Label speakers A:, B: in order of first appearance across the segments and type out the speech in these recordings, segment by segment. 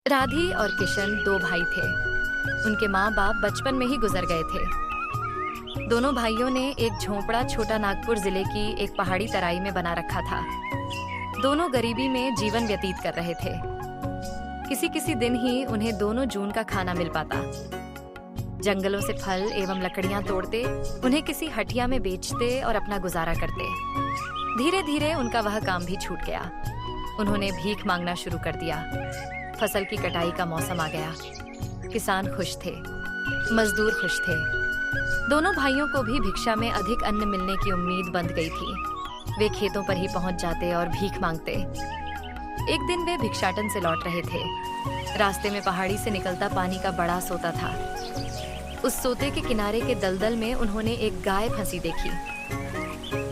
A: राधी और किशन दो भाई थे। उनके माँ बाप बचपन में ही गुजर गए थे। दोनों भाइयों ने एक झोंपड़ा छोटा नागपुर जिले की एक पहाड़ी तराई में बना रखा था। दोनों गरीबी में जीवन व्यतीत कर रहे थे। किसी किसी दिन ही उन्हें दोनों जून का खाना मिल पाता। जंगलों से फल एवं लकड़ियां तोड़ते, उन्हें किसी हटिया में बेचते और अपना गुजारा करते। धीरे धीरे उनका वह काम भी छूट गया। उन्होंने भीख मांगना शुरू कर दिया। फसल की कटाई का मौसम आ गया। किसान खुश थे, मजदूर खुश थे। दोनों भाइयों को भी भिक्षा में अधिक अन्न मिलने की उम्मीद बंध गई थी। वे खेतों पर ही पहुंच जाते और भीख मांगते। एक दिन वे भिक्षाटन से लौट रहे थे। रास्ते में पहाड़ी से निकलता पानी का बड़ा सोता था। उस सोते के किनारे के दलदल में उन्होंने एक गाय फंसी देखी।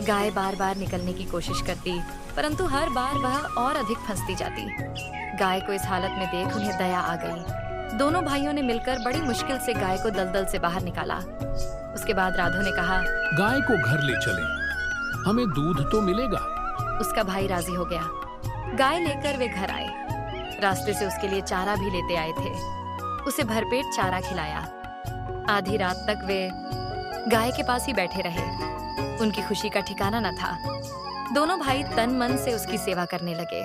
A: गाय बार बार निकलने की कोशिश करती, परंतु हर बार वह और अधिक फंसती जाती। गाय को इस हालत में देख उन्हें दया आ गई। दोनों भाइयों ने मिलकर बड़ी मुश्किल से गाय को दलदल से बाहर निकाला। उसके बाद राधो ने कहा,
B: गाय को घर ले चलें, हमें दूध तो मिलेगा।
A: उसका भाई राजी हो गया। गाय लेकर वे घर आए। रास्ते से उसके लिए चारा भी लेते आए थे। उसे भरपेट चारा खिलाया। आधी रात तक वे गाय के पास ही बैठे रहे। उनकी खुशी का ठिकाना न था। दोनों भाई तन मन से उसकी सेवा करने लगे।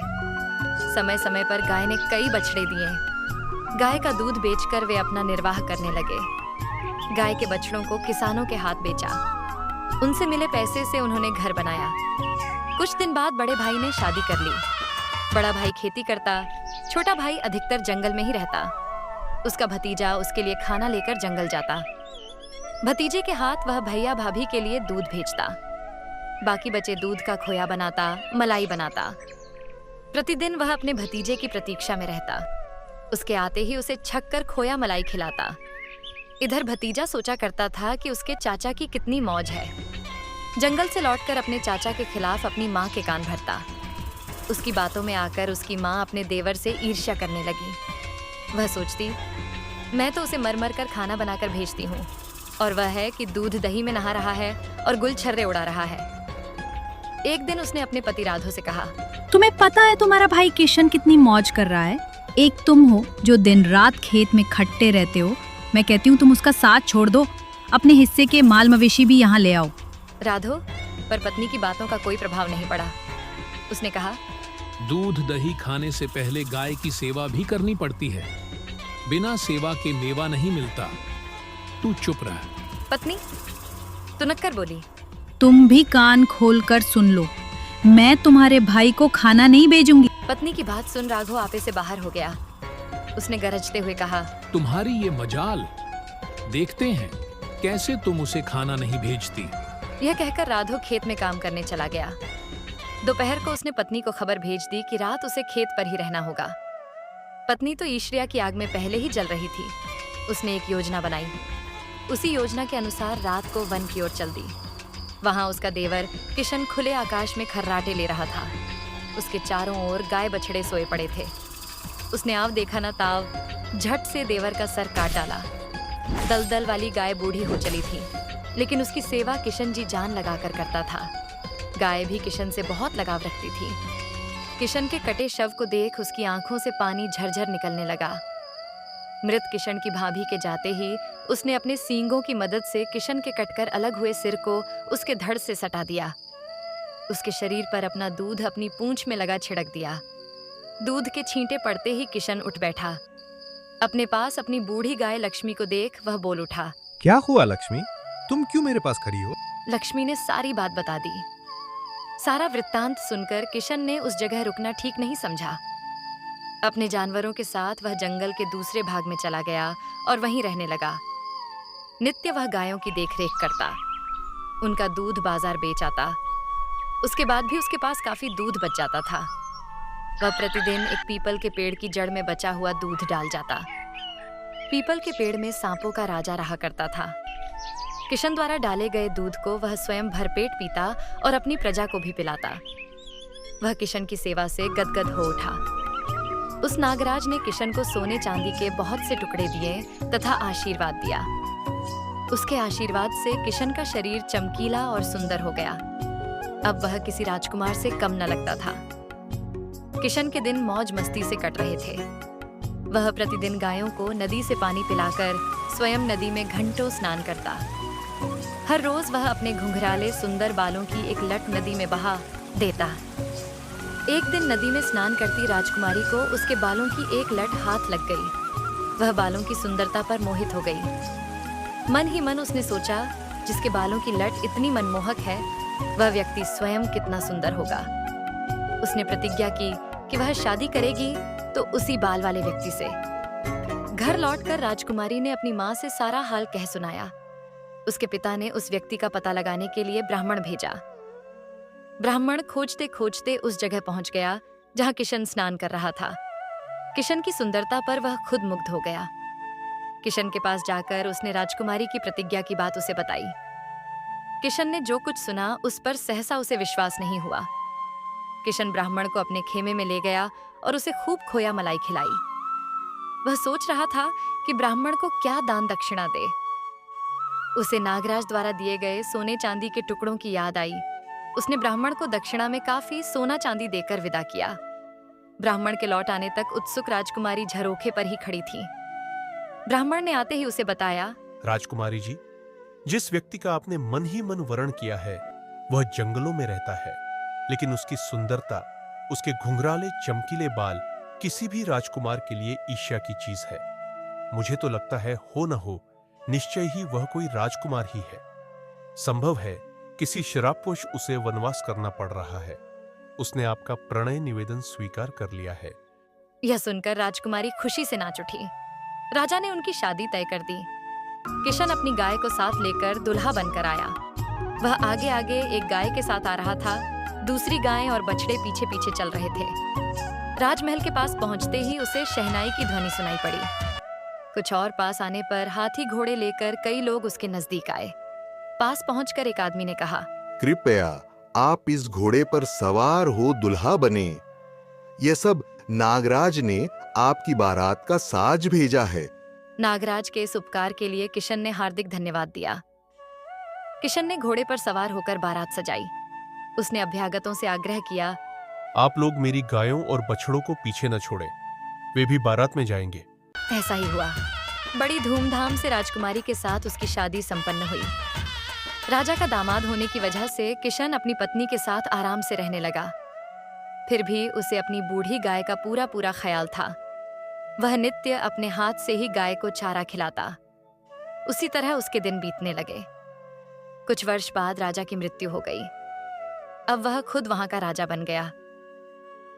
A: समय समय पर गाय ने कई बछड़े दिए। गाय का दूध बेचकर वे अपना निर्वाह करने लगे। गाय के बछड़ों को किसानों के हाथ बेचा। उनसे मिले पैसे से उन्होंने घर बनाया। कुछ दिन बाद बड़े भाई ने शादी कर ली। बड़ा भाई खेती करता, छोटा भाई अधिकतर जंगल में ही रहता। उसका भतीजा उसके लिए खाना लेकर जंगल जाता। भतीजे के हाथ वह भैया भाभी के लिए दूध भेजता। बाकी बचे दूध का खोया बनाता, मलाई बनाता। प्रतिदिन वह अपने भतीजे की प्रतीक्षा में रहता। उसके आते ही उसे छक कर खोया मलाई खिलाता। इधर भतीजा सोचा करता था कि उसके चाचा की कितनी मौज है। जंगल से लौटकर अपने चाचा के खिलाफ अपनी माँ के कान भरता। उसकी बातों में आकर उसकी माँ अपने देवर से ईर्ष्या करने लगी। वह सोचती, मैं तो उसे मर मर कर खाना बनाकर भेजती हूँ, और वह है कि दूध दही में नहा रहा है और गुल छर्रे उड़ा रहा है। एक दिन उसने अपने पति राधो से कहा,
C: तुम्हें पता है तुम्हारा भाई किशन कितनी मौज कर रहा है? एक तुम हो जो दिन रात खेत में खटते रहते हो। मैं कहती हूँ तुम उसका साथ छोड़ दो, अपने हिस्से के माल मवेशी भी यहाँ ले आओ।
A: राधो पर पत्नी की बातों का कोई प्रभाव नहीं पड़ा। उसने कहा,
B: दूध दही खाने से पहले गाय की सेवा भी करनी पड़ती है। बिना सेवा के मेवा नहीं मिलता। तू चुप रह।
A: पत्नी तुनक्कर बोली,
C: तुम भी कान खोलकर सुन लो, मैं तुम्हारे भाई को खाना नहीं भेजूंगी।
A: पत्नी की बात सुन राघव आपे से बाहर हो गया। उसने गरजते हुए कहा,
B: तुम्हारी ये मजाल, देखते हैं कैसे तुम उसे खाना नहीं भेजती।
A: यह कहकर राधो खेत में काम करने चला गया। दोपहर को उसने पत्नी को खबर भेज दी कि रात उसे खेत पर ही रहना होगा। पत्नी तो ईश्वरिया की आग में पहले ही जल रही थी। उसने एक योजना बनाई। उसी योजना के अनुसार रात को वन की ओर चल दी। वहां उसका देवर किशन खुले आकाश में खर्राटे ले रहा था। उसके चारों ओर गाय बछड़े सोए पड़े थे। उसने आव देखा न ताव झट से देवर का सर काट डाला। दलदल वाली गाय बूढ़ी हो चली थी, लेकिन उसकी सेवा किशन जी जान लगाकर करता था। गाय भी किशन से बहुत लगाव रखती थी। किशन के कटे शव को देख उसकी आंखों से पानी झरझर निकलने लगा। मृत किशन की भाभी के जाते ही उसने अपने सींगों की मदद से किशन के कटकर अलग हुए सिर को उसके धड़ से सटा दिया। उसके शरीर पर अपना दूध अपनी पूंछ में लगा छिड़क दिया। दूध के छींटे पड़ते ही किशन उठ बैठा। अपने पास अपनी बूढ़ी गाय लक्ष्मी को देख वह बोल उठा,
D: क्या हुआ लक्ष्मी, तुम क्यों मेरे पास खड़ी हो?
A: लक्ष्मी ने सारी बात बता दी। सारा वृत्तांत सुनकर किशन ने उस जगह रुकना ठीक नहीं समझा। अपने जानवरों के साथ वह जंगल के दूसरे भाग में चला गया और वहीं रहने लगा। नित्य वह गायों की देखरेख करता, उनका दूध बाजार बेच आता। उसके बाद भी उसके पास काफी दूध बच जाता था। वह प्रतिदिन एक पीपल के पेड़ की जड़ में बचा हुआ दूध डाल जाता। पीपल के पेड़ में सांपों का राजा रहा करता था। किशन द्वारा डाले गए दूध को वह स्वयं भरपेट पीता और अपनी प्रजा को भी पिलाता। वह किशन की सेवा से गदगद हो उठा। उस नागराज ने किशन को सोने चांदी के बहुत से टुकड़े दिए तथा आशीर्वाद दिया। उसके आशीर्वाद से किशन का शरीर चमकीला और सुंदर हो गया। अब वह किसी राजकुमार से कम न लगता था। किशन के दिन मौज मस्ती से कट रहे थे। वह प्रतिदिन गायों को नदी से पानी पिलाकर स्वयं नदी में घंटों स्नान करता। हर रोज वह अपने घुंघराले सुंदर बालों की एक लट नदी में बहा देता। एक दिन नदी में स्नान करती राजकुमारी को उसके बालों की एक लट हाथ लग गई। वह बालों की सुंदरता पर मोहित हो गई। मन ही मन उसने सोचा, जिसके बालों की लट इतनी मनमोहक है, वह व्यक्ति स्वयं कितना सुंदर होगा। उसने प्रतिज्ञा की कि वह शादी करेगी तो उसी बाल वाले व्यक्ति से। घर लौटकर राजकुमारी ने अपनी माँ से सारा हाल कह सुनाया। उसके पिता ने उस व्यक्ति का पता लगाने के लिए ब्राह्मण भेजा। ब्राह्मण खोजते खोजते उस जगह पहुंच गया जहां किशन स्नान कर रहा था। किशन की सुंदरता पर वह खुद मुग्ध हो गया। किशन के पास जाकर उसने राजकुमारी की प्रतिज्ञा की बात उसे बताई। किशन ने जो कुछ सुना उस पर सहसा उसे विश्वास नहीं हुआ। किशन ब्राह्मण को अपने खेमे में ले गया और उसे खूब खोया मलाई खिलाई। वह सोच रहा था कि ब्राह्मण को क्या दान दक्षिणा दे। उसे नागराज द्वारा दिए गए सोने चांदी के टुकड़ों की याद आई। उसने ब्राह्मण को दक्षिणा में काफी सोना चांदी देकर विदा किया। ब्राह्मण के लौट आने तक उत्सुक राजकुमारी झरोखे पर ही खड़ी थी। ब्राह्मण ने आते ही उसे बताया,
E: राजकुमारी जी, जिस व्यक्ति का आपने मन ही मन वर्ण किया है वह जंगलों में रहता है, लेकिन उसकी सुंदरता, उसके घुंघराले चमकीले बाल किसी भी राजकुमार के लिए ईर्ष्या की चीज है। मुझे तो लगता है हो न हो निश्चय ही वह कोई राजकुमार ही है। संभव है किसी शराबपोश उसे वनवास करना पड़ रहा है। उसने आपका प्रणय निवेदन स्वीकार कर लिया है।
A: यह सुनकर राजकुमारी खुशी से नाच उठी। राजा ने उनकी शादी तय कर दी। किशन अपनी गाय को साथ लेकर दुल्हा बनकर आया। वह आगे आगे एक गाय के साथ आ रहा था, दूसरी गायें और बछड़े पीछे पीछे चल रहे थे। राजमहल के पास पहुंचते ही उसे शहनाई की ध्वनि सुनाई पड़ी। कुछ और पास आने पर हाथी घोड़े लेकर कई लोग उसके नजदीक आए। पास पहुंचकर एक आदमी ने कहा,
F: कृपया आप इस घोड़े पर सवार हो दुल्हा बने। यह सब नागराज ने आपकी बारात का साज भेजा है।
A: नागराज के इस उपकार के लिए किशन ने हार्दिक धन्यवाद दिया। किशन ने घोड़े पर सवार होकर बारात सजाई। उसने अभ्यागतों से आग्रह किया,
E: आप लोग मेरी गायों और बछड़ों को पीछे न छोड़ें, वे भी बारात में जाएंगे।
A: ऐसा ही हुआ। बड़ी धूमधाम से राजकुमारी के साथ उसकी शादी संपन्न हुई। राजा का दामाद होने की वजह से किशन अपनी पत्नी के साथ आराम से रहने लगा। फिर भी उसे अपनी बूढ़ी गाय का पूरा पूरा ख्याल था। वह नित्य अपने हाथ से ही गाय को चारा खिलाता। उसी तरह उसके दिन बीतने लगे। कुछ वर्ष बाद राजा की मृत्यु हो गई। अब वह खुद वहां का राजा बन गया।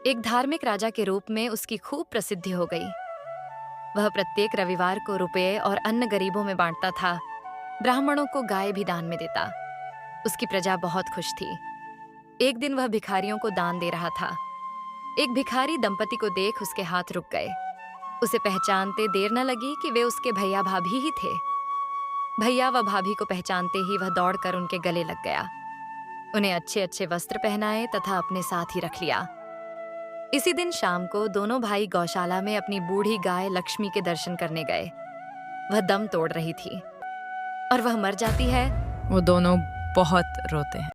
A: एक धार्मिक राजा के रूप में उसकी खूब प्रसिद्धि हो गई। वह प्रत्येक रविवार को रुपये और अन्न गरीबों में बांटता था। ब्राह्मणों को गाय भी दान में देता। उसकी प्रजा बहुत खुश थी। एक दिन वह भिखारियों को दान दे रहा था। एक भिखारी दंपति को देख उसके हाथ रुक गए। उसे पहचानते देर न लगी कि वे उसके भैया भाभी ही थे। भैया व भाभी को पहचानते ही वह दौड़कर उनके गले लग गया। उन्हें अच्छे अच्छे वस्त्र पहनाए तथा अपने साथ ही रख लिया। इसी दिन शाम को दोनों भाई गौशाला में अपनी बूढ़ी गाय लक्ष्मी के दर्शन करने गए। वह दम तोड़ रही थी और वह मर जाती है।
G: वो दोनों बहुत रोते हैं।